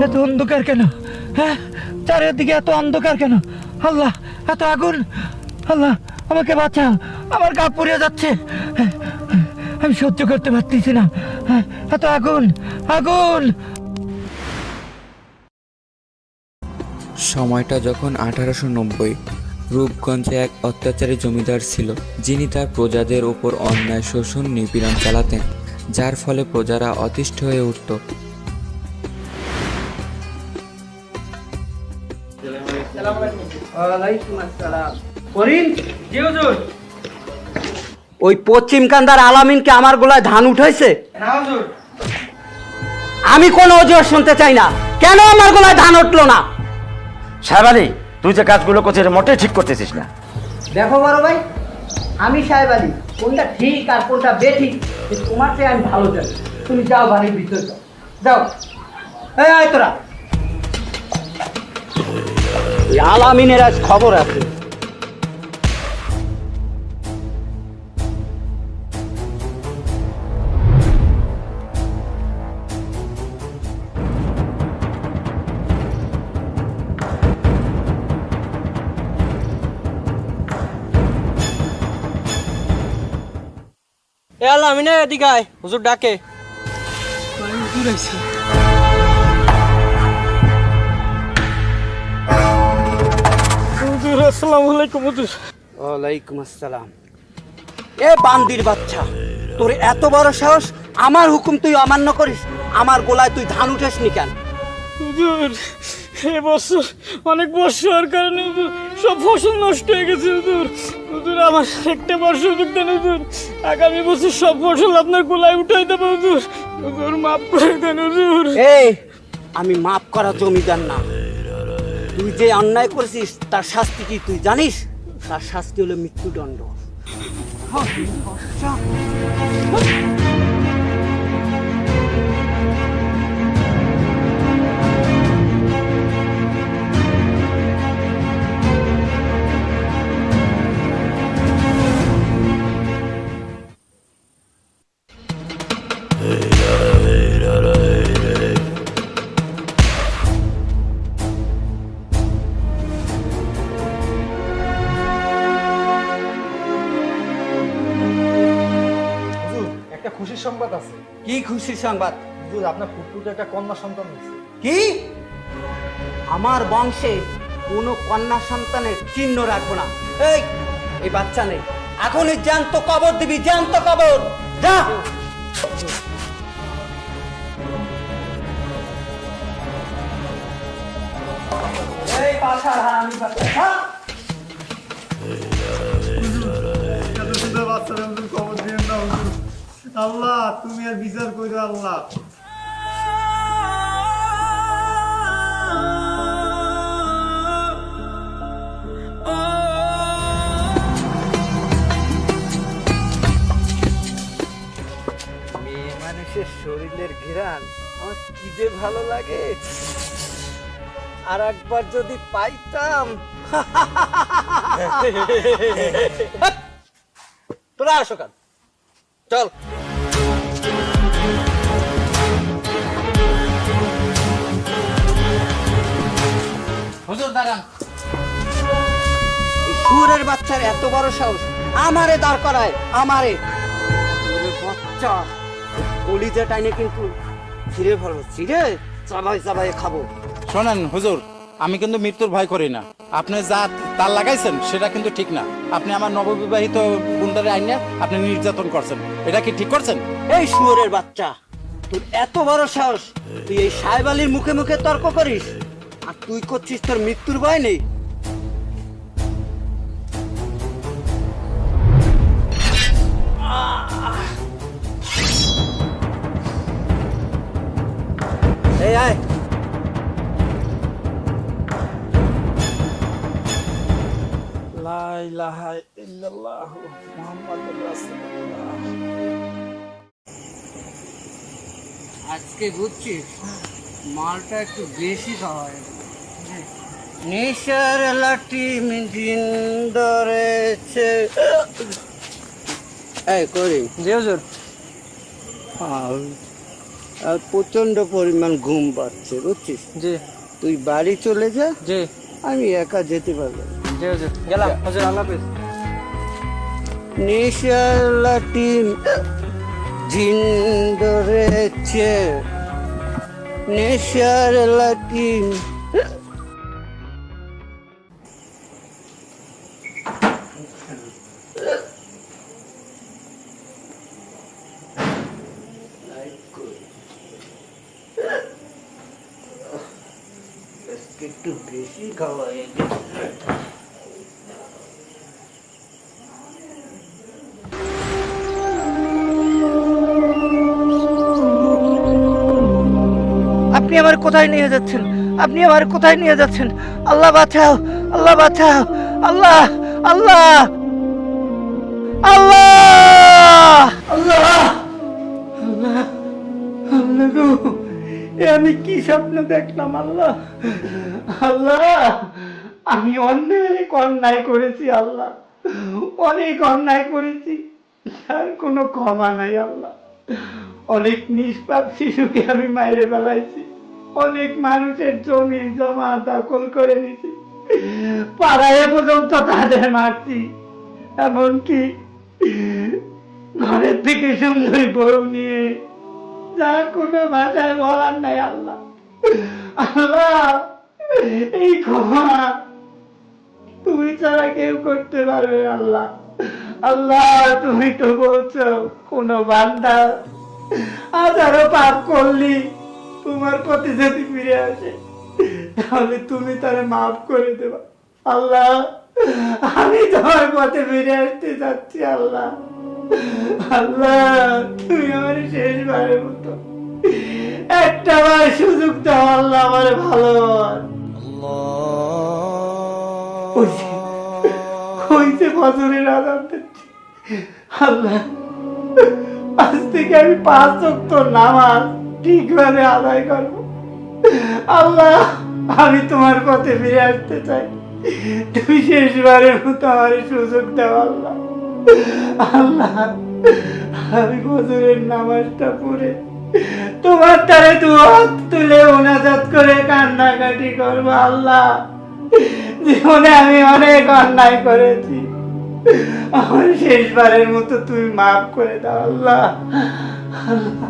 এত অন্ধকার কেন? হ্যাঁ, চারিদিকে এত অন্ধকার কেন? আল্লাহ, এত আগুন! আল্লাহ, আমাকে বাঁচাও, আমার গা পুড়ে যাচ্ছে, আমি সহ্য করতে পারতেছি না। এত আগুন, আগুন! সময়টা যখন 1890, রূপগঞ্জে এক অত্যাচারী জমিদার ছিল, যিনি তার প্রজাদের ওপর অন্যায় শোষণ নিপীড়ন চালাতেন, যার ফলে প্রজারা অতিষ্ঠ হয়ে উঠত। ওই পশ্চিম কান্দার আলামিনকে আমার গোলায় ধান উঠাইছে? আমি কোন অজুহাত শুনতে চাই না। কেন আমার গোলায় ধান উঠলো না? সাহেব আলী, তুই যে কাজগুলো করছিস মোটেই ঠিক করতেছিস না। দেখো বড় ভাই, আমি সাহেব আলী, কোনটা ঠিক আর কোনটা বেঠিক তোমার চেয়ে আমি ভালো জানি। তুমি যাও, বাড়ির ভিতরে যাও, যাও। এই আয় তোরা, আলামিনের আজ খবর আছে। এ আলামিনে, এদিকে আয়, হুজুর ডাকে। হুজুর, আসসালামু আলাইকুম। হুজুর। ওয়ালাইকুম আসসালাম। এ বান্দির বাচ্চা, তোর এত বড় সাহস, আমার হুকুম তুই অমান্য করিস? আমার গোলায় তুই ধান উঠাসনি কেন? হুজুর, এবছর অনেক বর্ষার কারণে হুজুর সব ফসল নষ্ট হয়ে গেছে। হুজুর, হুজুর আমার একটা বর্ষ সুযোগ দেন হুজুর, আগামী বছর সব ফসল আপনার গোলায় উঠাই দেবো হুজুর। হুজুর মাফ করে দেন হুজুর। এই, আমি মাফ করা জমিদার না। তুই যে অন্যায় করেছিস তার শাস্তি কি তুই জানিস? তার শাস্তি হলো মৃত্যুদণ্ড। হুজুর, একটা খুশির সংবাদ আছে। কি খুশির সংবাদ? হুজুর, আপনার ফুটফুটে একটা কন্যা সন্তান হয়েছে। কি? আমার বংশে কোনো কন্যা সন্তানের চিহ্ন রাখবো না। এই, এই বাচ্চা নেই, এখনই জ্যান্ত কবর দিবি, জ্যান্ত কবর। যা। এই বাছার হারামি বাচ্চা, যা। আল্লাহ, তুমি আর বিচার করো আল্লাহ। মেয়ে মানুষের শরীরের ঘ্রাণ আমার কি যে ভালো লাগে। আর একবার যদি পাইতাম। তোরা আসো কাল, চল। হুজুর দাঁড়ান। সুরের বাচ্চার এত বড় সাহস, আমারে দাঁড় করায়, আমারে। সুরের বাচ্চা, কলিজা টাইনে কিন্তু ছিঁড়ে ফেলবো, ছিঁড়ে চাবাই চাবাই খাবো। শোনেন হুজুর, আমি কিন্তু মৃত্যুর ভয় করি না। আপনি যা তার লাগাইছেন সেটা কিন্তু ঠিক না। আপনি আমার নববিবাহিত গুন্ডারে আইনে আপনি নির্যাতন করছেন, এটা কি ঠিক করছেন? এই শুয়োরের বাচ্চা, তোর এত বড় সাহস, তুই এই সাহেব আলীর মুখে মুখে তর্ক করিস, আর তুই করছিস তোর মৃত্যুর ভয় নেই? এই আয়। লা ইলাহা ইল্লাল্লাহ মুহাম্মাদুর রাসূলুল্লাহ। আজকে বুঝছিস, মালটা একটু বেশি খাওয়ায়। নেশার লাঠি মিজিন ধরেছে। এই করি জি হুজুর। আর প্রচন্ড পরিমাণ ঘুম পাচ্ছে বুঝছিস। জি তুই বাড়ি চলে যা, জি আমি একা যেতে পারবো না। জি হুজুর গেলাম হুজুর, আল্লাহ হাফেজ। নেশার লাটিম ঝিন ধরেছে, নেশার লাটিম। একটু বেশি খাওয়া হয়ে গেছে। আপনি আমার কোথায় নিয়ে যাচ্ছেন? আপনি আমার কোথায় নিয়ে যাচ্ছেন? আল্লাহ বাঁচাও, আল্লাহ বাঁচাও, আল্লাহ, আল্লাহ, আল্লাহ, আল্লাহ, আল্লাহ, আল্লাহ গো, এ আমি কি স্বপ্ন দেখলাম? আল্লাহ, আল্লাহ, আমি অনেক অন্যায় করেছি আল্লাহ, অনেক অন্যায় করেছি, আর কোনো ক্ষমা নাই আল্লাহ। অনেক নিষ্পাপ শিশুকে আমি মাইরে ফেলাইছি, অনেক মানুষের জমি জমা দখল করে নিয়েছি, পাড়ায় পর্যন্ত তাদের মারছি, এমনকি ঘরের থেকে সুন্দরী বউ নিয়ে, যা কোনো ভাষায় বলার নাই আল্লাহ। আল্লাহ, এই ক্ষমা তুমি ছাড়া কেউ করতে পারবে না আল্লাহ। আল্লাহ, তুমি তো বলছো কোন বান্দা হাজারো পাপ করলি তোমার পথে যদি ফিরে আসে তাহলে তুমি তারে মাফ করে দেবা। আল্লাহ, আমি তোমার পথে ফিরে আসতে চাচ্ছি আল্লাহ। আল্লাহ, তুমি আমার শেষবারের মতো একটা বার সুযোগ দাও আল্লাহ, আমার ভালো হইতে বছরের আদান দিচ্ছি আল্লাহ। আজ থেকে আমি 5 ওয়াক্ত নামাজ ঠিকভাবে আদায় করবো আল্লাহ। আমি তোমার পথে ফিরে আসতে চাই, তুমি শেষবারের মতো আমার সুযোগ দাও আল্লাহ। আল্লাহ, আমি বছরের নামাজটা পড়ে তোমার তারে 2 হাত তুলে মোনাজাত করে কান্নাকাটি করবো আল্লাহ। জীবনে আমি অনেক অন্যায় করেছি, আমার শেষবারের মতো তুমি মাফ করে দাও আল্লাহ। আল্লাহ,